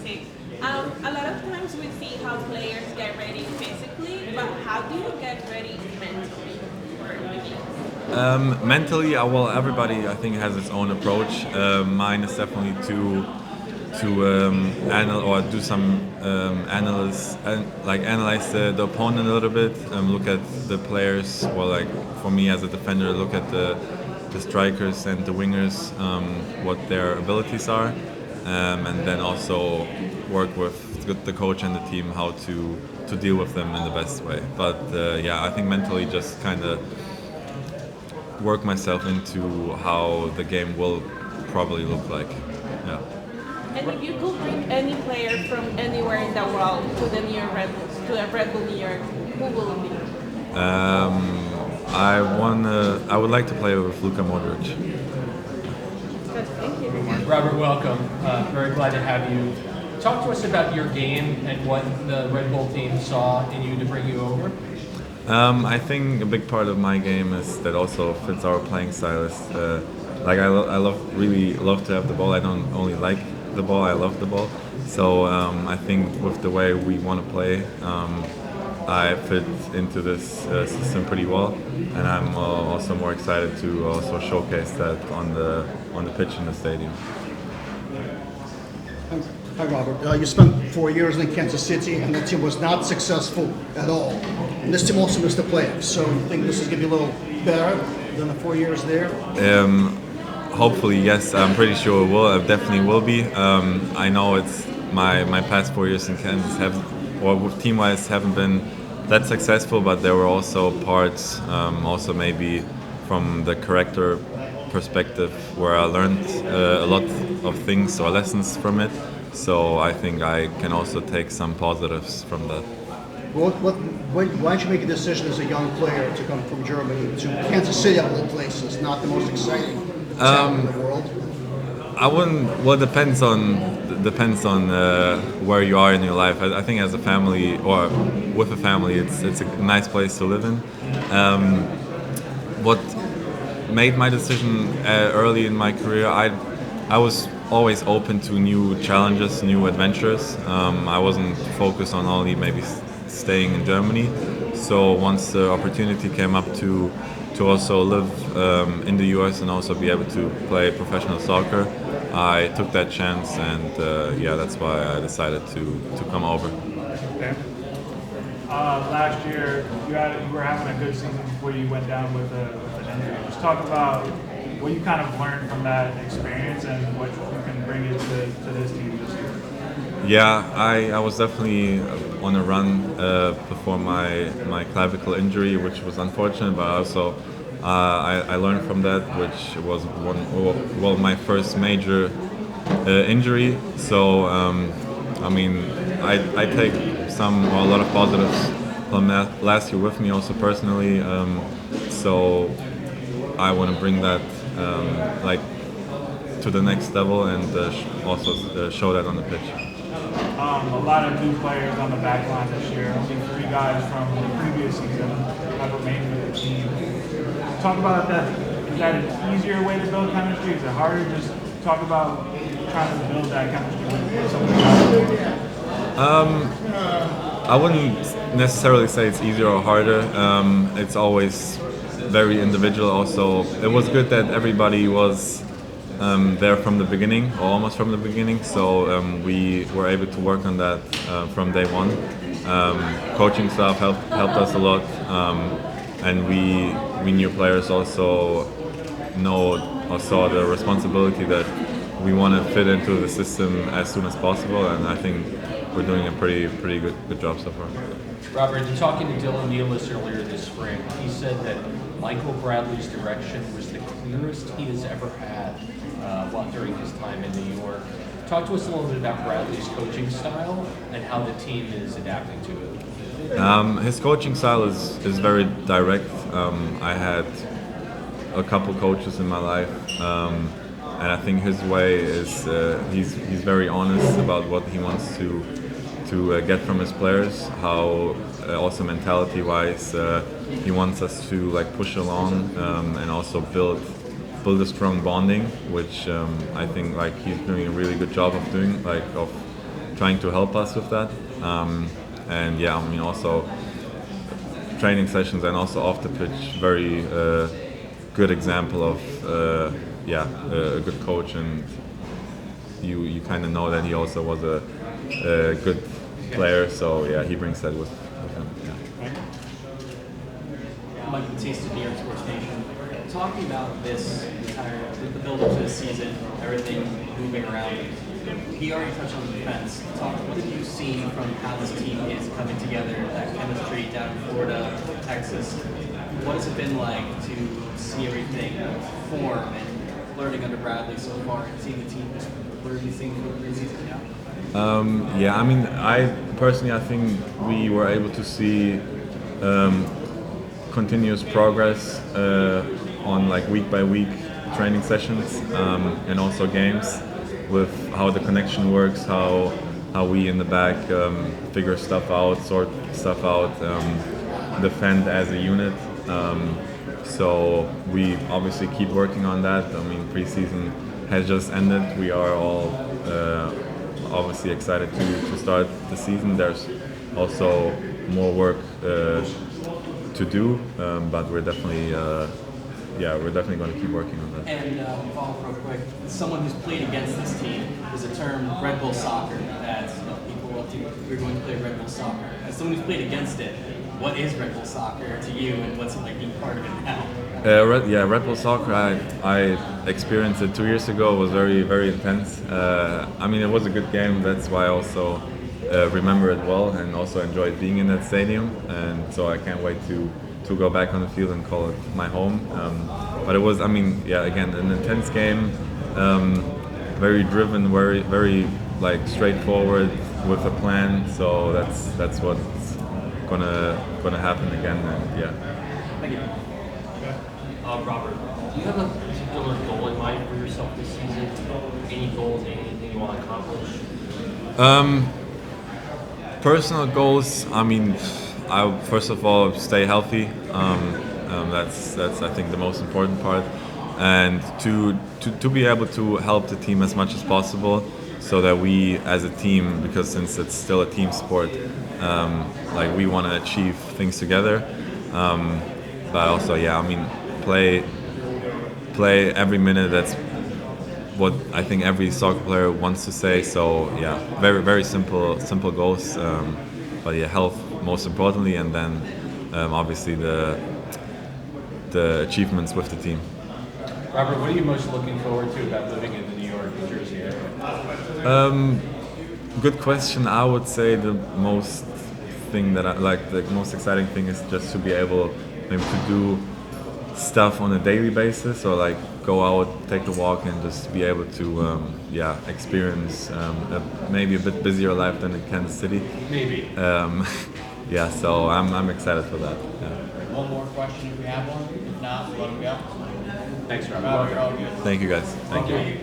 say, a lot of times we see how players get ready physically, but how do you get ready mentally for the game? Mentally, well, everybody I think has its own approach. Mine is definitely to or do some analyze the opponent a little bit, look at the players. Well, like for me as a defender, look at the strikers and the wingers, what their abilities are, and then also work with the coach and the team how to deal with them in the best way. But yeah, I think mentally just kind of work myself into how the game will probably look like. Yeah. And if you could bring any player from anywhere in the world to the Red Bull New York, who will it be? I would like to play with Luka Modric. Good, thank you. Robert, welcome. Very glad to have you. Talk to us about your game and what the Red Bull team saw in you to bring you over. I think a big part of my game is that also fits our playing style. Is, like really love to have the ball. I don't only like the ball, I love the ball. So I think with the way we want to play, I fit into this system pretty well, and I'm also more excited to also showcase that on the pitch in the stadium. Hi, Robert. You spent 4 years in Kansas City, and the team was not successful at all. And this team also missed the playoffs. So you think this is going to be a little better than the 4 years there? Hopefully, yes. I'm pretty sure it will. It definitely will be. I know it's my past 4 years in Kansas team-wise haven't been that successful, but there were also parts, also maybe from the character perspective, where I learned a lot of things or lessons from it. So I think I can also take some positives from that. Why did you make a decision as a young player to come from Germany to Kansas City, of all places, not the most exciting town in the world? I wouldn't. Well, it depends on where you are in your life. I think as a family or with a family, it's a nice place to live in. What made my decision early in my career, I was always open to new challenges, new adventures. I wasn't focused on only maybe staying in Germany. So once the opportunity came up to also live in the US and also be able to play professional soccer, I took that chance, and yeah, that's why I decided to come over. Okay. Last year, you were having a good season before you went down with an injury. Just talk about what you kind of learned from that experience and what you can bring into this team this year. Yeah, I was definitely on a run before my clavicle injury, which was unfortunate, but also I learned from that, which was my first major injury. So I mean, I take a lot of positives from that last year with me, also personally. So I want to bring that like to the next level and also show that on the pitch. A lot of new players on the back line this year. Only 3 guys from the previous season have remained with the team. Talk about that. Is that an easier way to build chemistry? Is it harder? Just talk about trying to build that chemistry with some of the guys. I wouldn't necessarily say it's easier or harder. It's always very individual. Also, it was good that everybody was there from the beginning, or almost from the beginning. So we were able to work on that from day one. Coaching staff helped us a lot, and we new players also saw the responsibility that we want to fit into the system as soon as possible. And I think we're doing a pretty good job so far. Robert, talking to Dylan Nealis earlier this spring, he said that Michael Bradley's direction was the clearest he has ever had during his time in New York. Talk to us a little bit about Bradley's coaching style and how the team is adapting to it. His coaching style is very direct. I had a couple coaches in my life, and I think his way is he's very honest about what he wants to get from his players. How also mentality-wise, he wants us to like push along and also build a strong bonding, which I think like he's doing a really good job of doing, like of trying to help us with that. And yeah, I mean also training sessions and also off the pitch, very good example of a good coach, and you kind of know that he also was a good player, so yeah, he brings that with him. Yeah. Mike Batista, New York Sports Nation. Talking about this entire, the build-up to the season, everything moving around. He already touched on the defense. What have you seen from how this team is coming together, that chemistry down in Florida, Texas? What has it been like to see everything form and learning under Bradley so far, and seeing the team learn these things for the preseason now? Yeah, I mean, I think we were able to see continuous progress on like week by week training sessions and also games, with how the connection works, how we in the back figure stuff out, sort stuff out, defend as a unit. So we obviously keep working on that. I mean, preseason has just ended. We are all obviously excited to start the season. There's also more work to do, but we're definitely going to keep working on that. And follow up real quick, someone who's played against this team, there's a term Red Bull soccer that people love to, we're going to play Red Bull soccer. As someone who's played against it, what is Red Bull soccer to you, and what's it like being part of it now? Red Bull soccer, I experienced it 2 years ago. It was very, very intense. I mean, it was a good game. That's why I also remember it well, and also enjoyed being in that stadium. And so I can't wait to go back on the field and call it my home. But it was, I mean, yeah, again, an intense game, very driven, very like straightforward with a plan. So that's what's gonna happen again. And yeah. Thank you. Robert, do you have a particular goal in mind for yourself this season? Any goals, anything you want to accomplish? Personal goals, I mean, I first of all stay healthy. That's I think the most important part, and to be able to help the team as much as possible, so that we as a team, because since it's still a team sport, like we want to achieve things together. But also, yeah, I mean, play every minute. That's what I think every soccer player wants to say. So yeah, very, very simple goals. But yeah, health most importantly, and then obviously the achievements with the team. Robert, what are you most looking forward to about living in the New York, New Jersey area? Good question. I would say the most thing that I like, the most exciting thing is just to be able maybe to do stuff on a daily basis, or like go out, take a walk, and just be able to experience maybe a bit busier life than in Kansas City. Maybe. Yeah, so I'm excited for that. Yeah. One more question if we have one. If not, let them go. Thanks, Robert. You're all good. Thank you guys. Thank you.